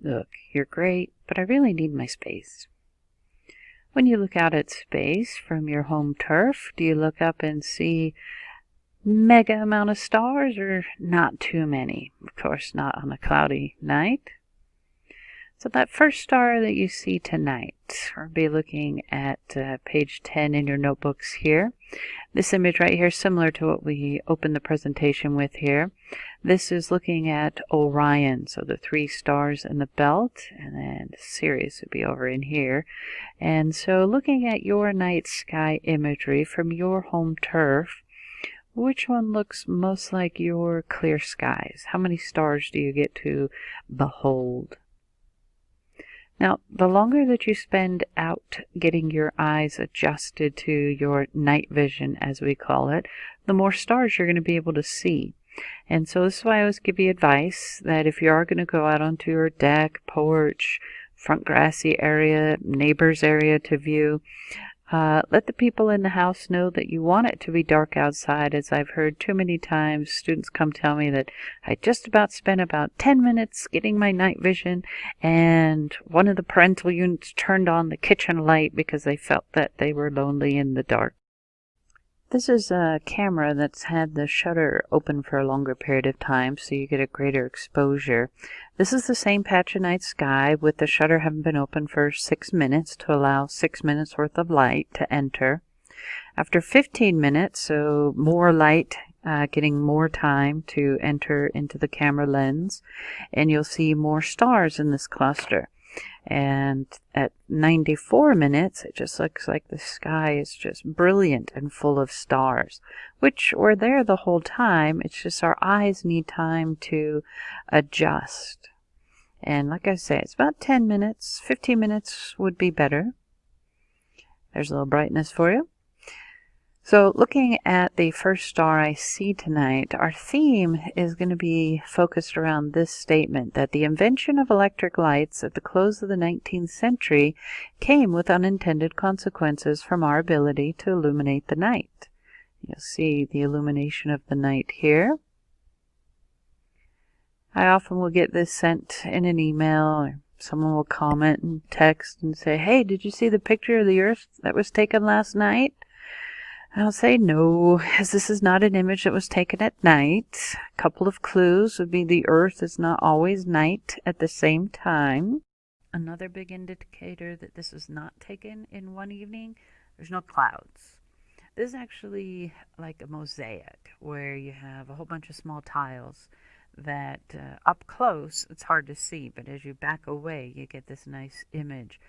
Look, you're great, but I really need my space. When you look out at space from your home turf, do you look up and see mega amount of stars or not too many? Of course, not on a cloudy night. So that first star that you see tonight, we'll be looking at page 10 in your notebooks here. This image right here is similar to what we opened the presentation with here. This is looking at Orion, so the 3 stars in the belt, and then Sirius would be over in here. And so looking at your night sky imagery from your home turf, which one looks most like your clear skies? How many stars do you get to behold? Now, the longer that you spend out getting your eyes adjusted to your night vision, as we call it, the more stars you're going to be able to see. And so this is why I always give you advice that if you are going to go out onto your deck, porch, front grassy area, neighbor's area to view, let the people in the house know that you want it to be dark outside, as I've heard too many times students come tell me that I just about spent about 10 minutes getting my night vision and one of the parental units turned on the kitchen light because they felt that they were lonely in the dark. This is a camera that's had the shutter open for a longer period of time, so you get a greater exposure. This is the same patch of night sky with the shutter having been open for 6 minutes to allow 6 minutes worth of light to enter. After 15 minutes, so more light, getting more time to enter into the camera lens, and you'll see more stars in this cluster. And at 94 minutes, it just looks like the sky is just brilliant and full of stars, which were there the whole time. It's just our eyes need time to adjust. And like I say, it's about 10 minutes. 15 minutes would be better. There's a little brightness for you. So looking at the first star I see tonight, our theme is going to be focused around this statement, that the invention of electric lights at the close of the 19th century came with unintended consequences from our ability to illuminate the night. You'll see the illumination of the night here. I often will get this sent in an email, or someone will comment and text and say, "Hey, did you see the picture of the Earth that was taken last night?" I'll say no, as this is not an image that was taken at night. A couple of clues would be the Earth is not always night at the same time. Another big indicator that this is not taken in one evening, there's no clouds. This is actually like a mosaic where you have a whole bunch of small tiles that up close it's hard to see, but as you back away you get this nice image.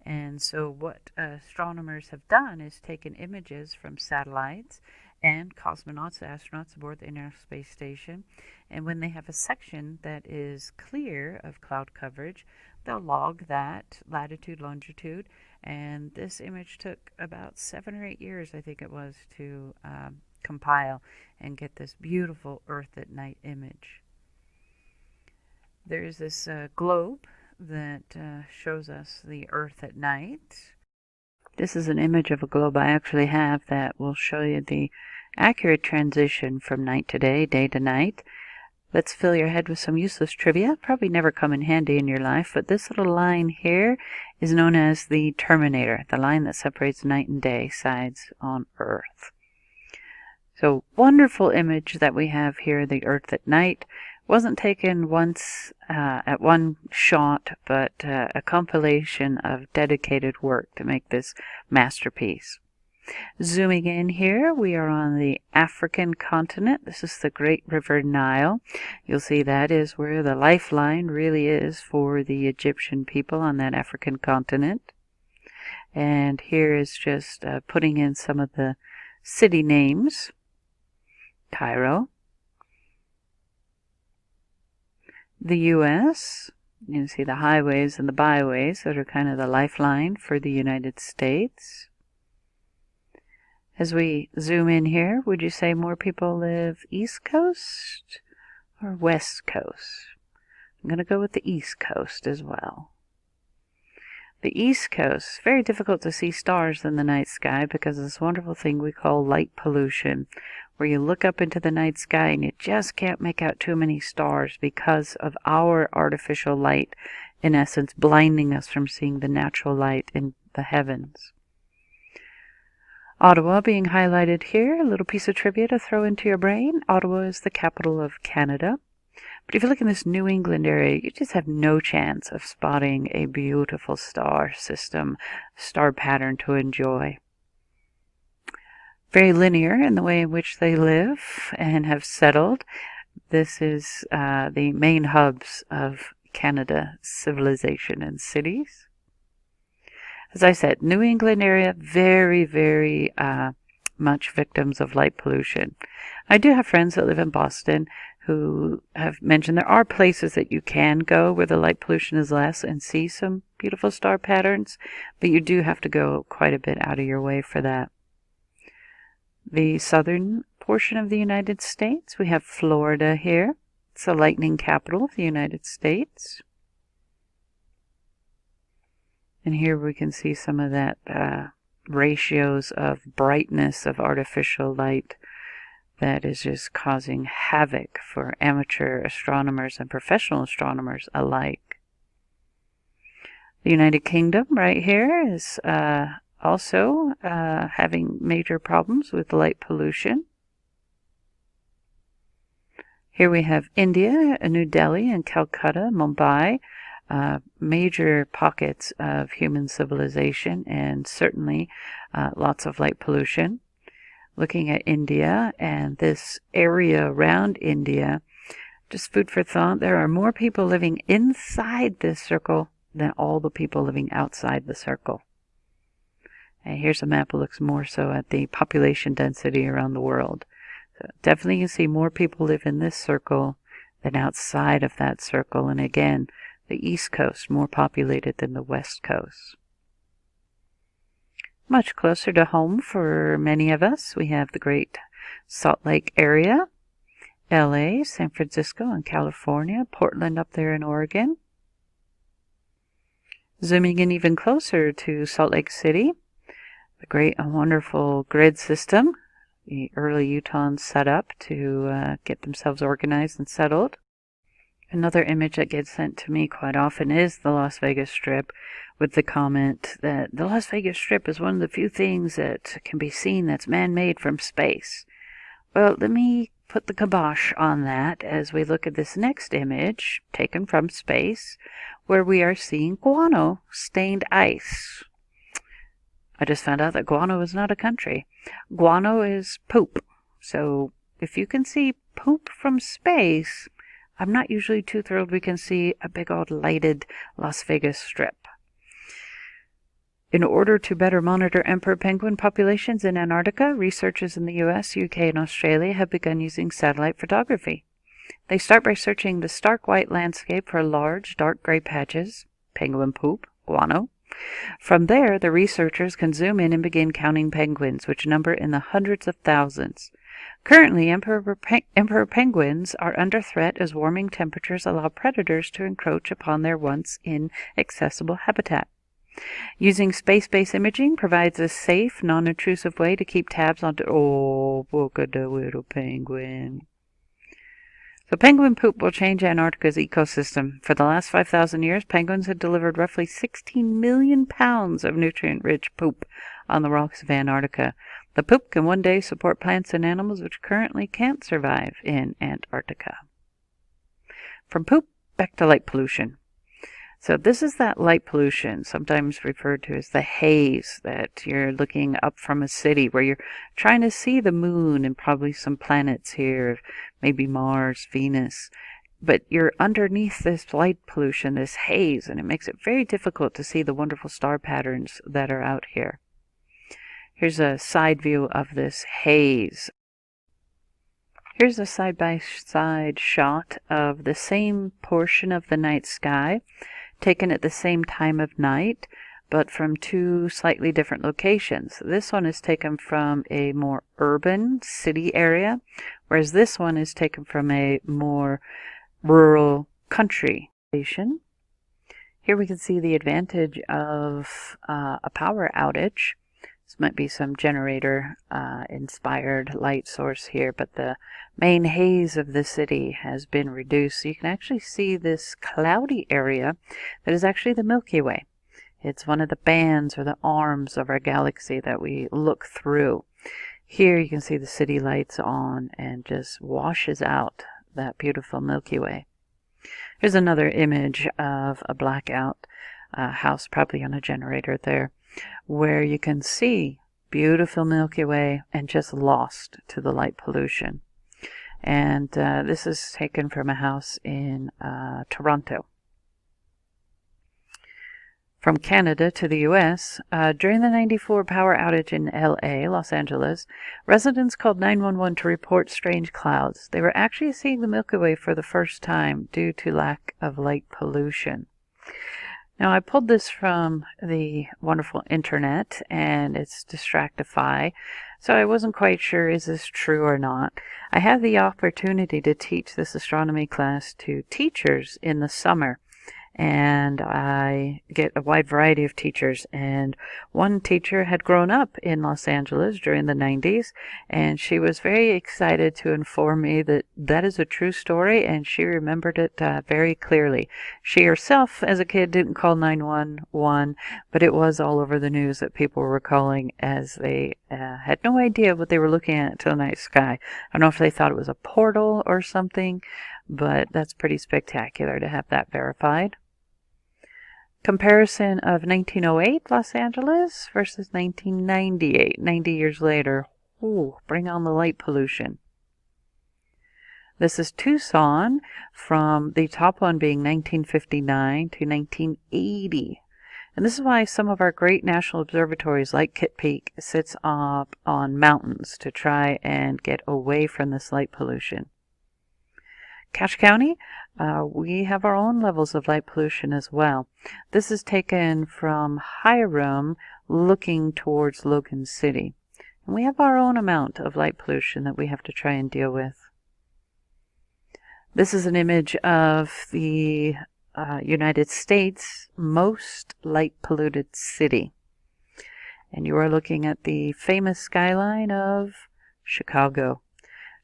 And so what astronomers have done is taken images from satellites and cosmonauts, astronauts aboard the International Space Station, and when they have a section that is clear of cloud coverage, they'll log that latitude, longitude, and this image took about 7 or 8 years, I think it was, to compile and get this beautiful Earth at night image. There's this globe that shows us the Earth at night. This is an image of a globe I actually have that will show you the accurate transition from night to day to night. Let's fill your head with some useless trivia, probably never come in handy in your life, but this little line here is known as the terminator, the line that separates night and day sides on Earth. So wonderful image that we have here, the Earth at night. Wasn't taken once at one shot, but a compilation of dedicated work to make this masterpiece. Zooming in here, we are on the African continent. This is the great river Nile. You'll see that is where the lifeline really is for the Egyptian people on that African continent. And here is just putting in some of the city names. Cairo. The U.S., you can see the highways and the byways that are kind of the lifeline for the United States. As we zoom in here, would you say more people live East Coast or West Coast? I'm going to go with the East Coast as well. The East Coast, very difficult to see stars in the night sky because of this wonderful thing we call light pollution. where you look up into the night sky and you just can't make out too many stars because of our artificial light, in essence, blinding us from seeing the natural light in the heavens. Ottawa being highlighted here, a little piece of trivia to throw into your brain. Ottawa is the capital of Canada. But if you look in this New England area, you just have no chance of spotting a beautiful star system, star pattern to enjoy. Very linear in the way in which they live and have settled. This is the main hubs of Canada civilization and cities. As I said, New England area, very, very much victims of light pollution. I do have friends that live in Boston who have mentioned there are places that you can go where the light pollution is less and see some beautiful star patterns, but you do have to go quite a bit out of your way for that. The southern portion of the United States, we have Florida here. It's the lightning capital of the United States. And here we can see some of that ratios of brightness of artificial light that is just causing havoc for amateur astronomers and professional astronomers alike. The United Kingdom right here is also having major problems with light pollution. Here we have India, New Delhi and Calcutta, Mumbai. Major pockets of human civilization and certainly lots of light pollution. Looking at India and this area around India, just food for thought, there are more people living inside this circle than all the people living outside the circle. And here's a map that looks more so at the population density around the world. So definitely you see more people live in this circle than outside of that circle. And again, the East Coast more populated than the West Coast. Much closer to home for many of us, we have the great Salt Lake area, LA, San Francisco and California, Portland up there in Oregon. Zooming in even closer to Salt Lake City, the great and wonderful grid system the early Utahns set up to get themselves organized and settled. Another image that gets sent to me quite often is the Las Vegas Strip, with the comment that the Las Vegas Strip is one of the few things that can be seen that's man-made from space. Well, let me put the kibosh on that as we look at this next image taken from space, where we are seeing guano-stained ice. I just found out that guano is not a country. Guano is poop. So if you can see poop from space, I'm not usually too thrilled we can see a big old lighted Las Vegas Strip. In order to better monitor emperor penguin populations in Antarctica, researchers in the US, UK, and Australia have begun using satellite photography. They start by searching the stark white landscape for large, dark gray patches, penguin poop, guano. From there, the researchers can zoom in and begin counting penguins, which number in the hundreds of thousands. Currently, emperor penguins are under threat as warming temperatures allow predators to encroach upon their once inaccessible habitat. Using space-based imaging provides a safe, non-intrusive way to keep tabs on... Oh, look at the little penguin. So penguin poop will change Antarctica's ecosystem. For the last 5,000 years, penguins have delivered roughly 16 million pounds of nutrient-rich poop on the rocks of Antarctica. The poop can one day support plants and animals which currently can't survive in Antarctica. From poop, back to light pollution. So this is that light pollution, sometimes referred to as the haze, that you're looking up from a city where you're trying to see the moon and probably some planets here, maybe Mars, Venus. But you're underneath this light pollution, this haze, and it makes it very difficult to see the wonderful star patterns that are out here. Here's a side view of this haze. Here's a side-by-side shot of the same portion of the night sky, taken at the same time of night, but from two slightly different locations. This one is taken from a more urban city area, whereas this one is taken from a more rural country station. Here we can see the advantage of a power outage. This might be some generator inspired light source here, but the main haze of the city has been reduced. So you can actually see this cloudy area that is actually the Milky Way. It's one of the bands or the arms of our galaxy that we look through. Here you can see the city lights on and just washes out that beautiful Milky Way. Here's another image of a blackout house, probably on a generator there, where you can see beautiful Milky Way and just lost to the light pollution. And this is taken from a house in Toronto. From Canada to the U.S., during the 94 power outage in L.A., Los Angeles, residents called 911 to report strange clouds. They were actually seeing the Milky Way for the first time due to lack of light pollution. Now, I pulled this from the wonderful internet, and it's Distractify, so I wasn't quite sure, is this true or not? I had the opportunity to teach this astronomy class to teachers in the summer, and I get a wide variety of teachers, and one teacher had grown up in Los Angeles during the 90s, and she was very excited to inform me that that is a true story, and she remembered it very clearly. She herself, as a kid, didn't call 911, but it was all over the news that people were calling as they had no idea what they were looking at to the night sky. I don't know if they thought it was a portal or something, but that's pretty spectacular to have that verified. Comparison of 1908 Los Angeles versus 1998, 90 years later. Ooh, bring on the light pollution. This is Tucson, from the top one being 1959 to 1980. And this is why some of our great national observatories like Kitt Peak sits up on mountains to try and get away from this light pollution. Cache County, we have our own levels of light pollution as well. This is taken from Hiram looking towards Logan City. And we have our own amount of light pollution that we have to try and deal with. This is an image of the United States' most light polluted city. And you are looking at the famous skyline of Chicago.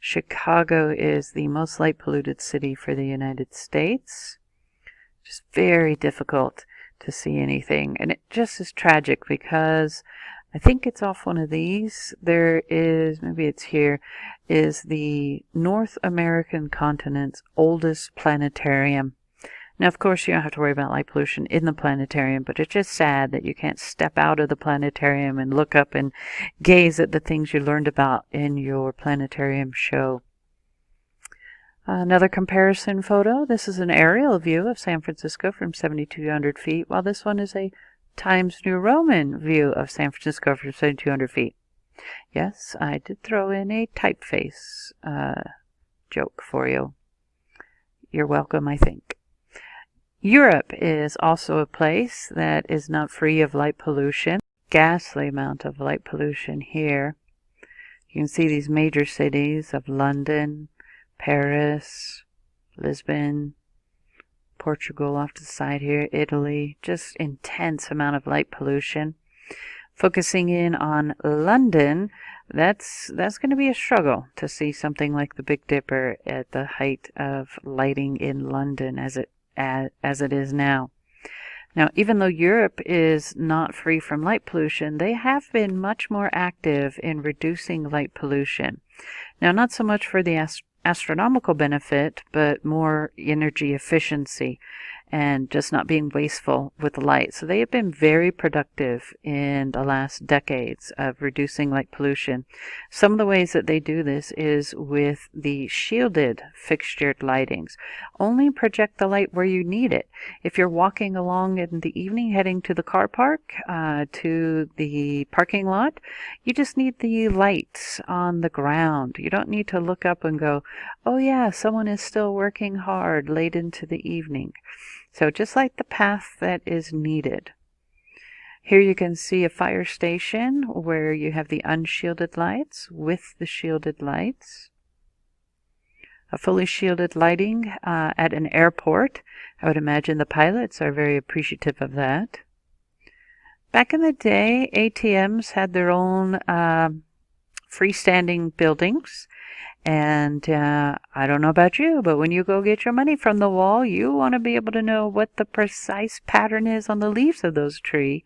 Chicago is the most light polluted city for the United States. Just very difficult to see anything. And it just is tragic because I think it's off one of these. There is, maybe it's here, is the North American continent's oldest planetarium. Now, of course, you don't have to worry about light pollution in the planetarium, but it's just sad that you can't step out of the planetarium and look up and gaze at the things you learned about in your planetarium show. Another comparison photo. This is an aerial view of San Francisco from 7,200 feet, while this one is a Times New Roman view of San Francisco from 7,200 feet. Yes, I did throw in a typeface joke for you. You're welcome, I think. Europe is also a place that is not free of light pollution. Ghastly amount of light pollution here. You can see these major cities of London, Paris, Lisbon, Portugal off to the side here, Italy. Just intense amount of light pollution. Focusing in on London, that's going to be a struggle to see something like the Big Dipper at the height of lighting in London as it is now. Now, even though Europe is not free from light pollution, they have been much more active in reducing light pollution. Now, not so much for the astronomical benefit, but more energy efficiency and just not being wasteful with the light. So they have been very productive in the last decades of reducing light pollution. Some of the ways that they do this is with the shielded fixtured lightings. Only project the light where you need it. If you're walking along in the evening heading to the car park, to the parking lot, you just need the lights on the ground. You don't need to look up and go, oh yeah, someone is still working hard late into the evening. So just like the path that is needed. Here you can see a fire station where you have the unshielded lights with the shielded lights. A fully shielded lighting at an airport. I would imagine the pilots are very appreciative of that. Back in the day, ATMs had their own freestanding buildings. And I don't know about you, but when you go get your money from the wall, you want to be able to know what the precise pattern is on the leaves of those trees.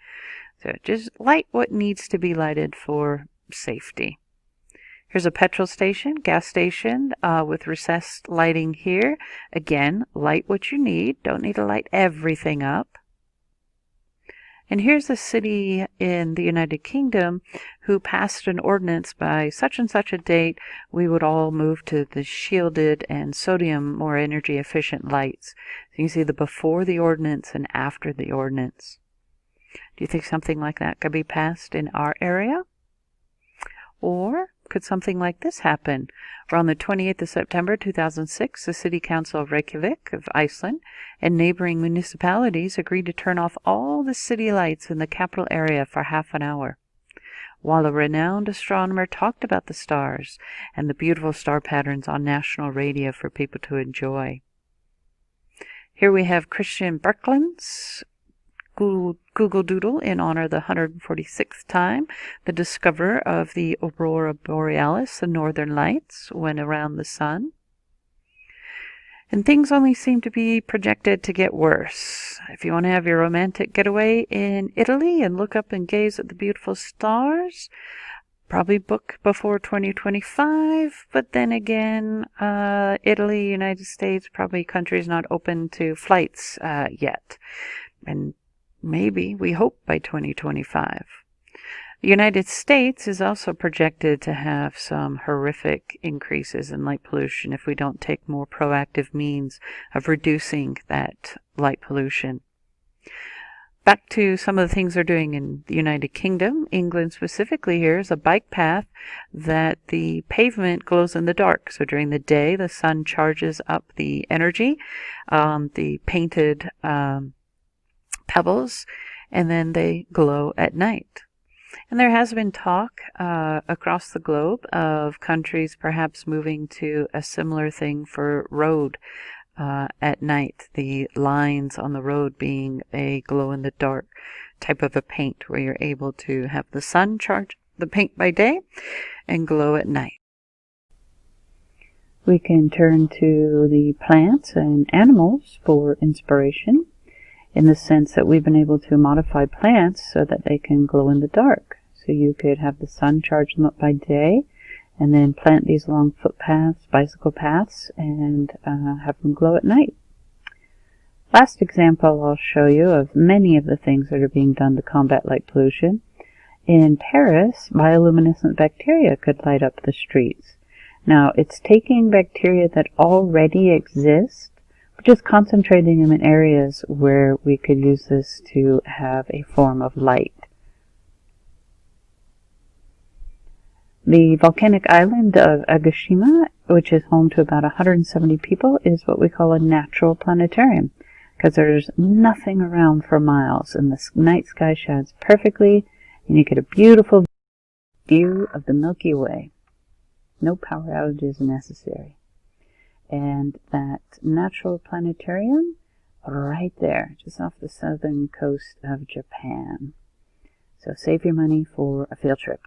So just light what needs to be lighted for safety. Here's a petrol station, gas station with recessed lighting here. Again, light what you need. Don't need to light everything up. And here's a city in the United Kingdom who passed an ordinance by such and such a date, we would all move to the shielded and sodium more energy efficient lights. So you can see the before the ordinance and after the ordinance. Do you think something like that could be passed in our area? Or could something like this happen? On the 28th of September 2006, the City Council of Reykjavik of Iceland and neighboring municipalities agreed to turn off all the city lights in the capital area for half an hour, while a renowned astronomer talked about the stars and the beautiful star patterns on national radio for people to enjoy. Here we have Christian Birkeland's Google Doodle in honor of the 146th time, the discoverer of the Aurora Borealis, the northern lights, when around the sun. And things only seem to be projected to get worse. If you want to have your romantic getaway in Italy and look up and gaze at the beautiful stars, probably book before 2025, but then again, Italy, United States, probably countries not open to flights yet. And maybe, we hope, by 2025. The United States is also projected to have some horrific increases in light pollution if we don't take more proactive means of reducing that light pollution. Back to some of the things they're doing in the United Kingdom, England specifically. Here is a bike path that the pavement glows in the dark. So during the day, the sun charges up the energy, the painted pebbles, and then they glow at night. And there has been talk across the globe of countries perhaps moving to a similar thing for road at night, the lines on the road being a glow-in-the-dark type of a paint where you're able to have the sun charge the paint by day and glow at night. We can turn to the plants and animals for inspiration, in the sense that we've been able to modify plants so that they can glow in the dark. So you could have the sun charge them up by day, and then plant these along footpaths, bicycle paths, and have them glow at night. Last example I'll show you of many of the things that are being done to combat light pollution. In Paris, bioluminescent bacteria could light up the streets. Now, it's taking bacteria that already exist, just concentrating them in areas where we could use this to have a form of light. The volcanic island of Agashima, which is home to about 170 people, is what we call a natural planetarium, because there's nothing around for miles, and the night sky shines perfectly, and you get a beautiful view of the Milky Way. No power outages necessary. And that natural planetarium right there, just off the southern coast of Japan. So save your money for a field trip.